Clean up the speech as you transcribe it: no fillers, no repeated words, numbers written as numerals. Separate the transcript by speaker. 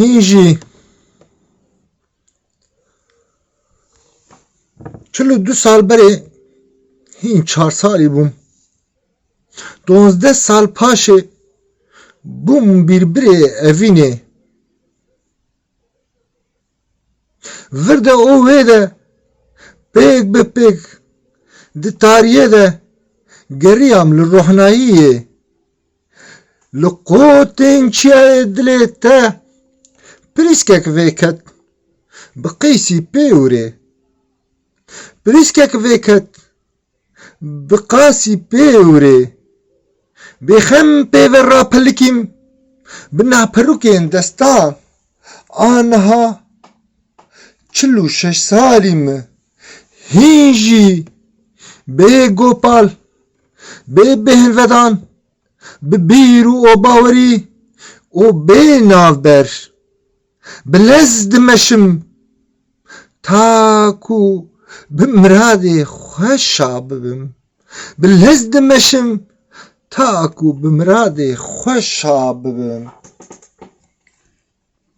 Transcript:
Speaker 1: هینجی 42 سال بره هین 4 سالی بوم 12 سال پاشه بوم birbiri evine Verde o vede pek be pek di tarihe de geriyam li rohnayiye li qotên çiye dilê te prîskek vêket bi qeysî pêwrê prîskek vêket bi qasî pêwrê bêxem pêve rapilikîm bi naperukên destan aniha 46 salî me hîn jî bê gopal bê bêhvedan bi bîr û bawerî û bê navber bi lez dimeşim ta ku bi miradê xweşa bibim bi lez dimeşim ta ku bi miradê xweşa bibim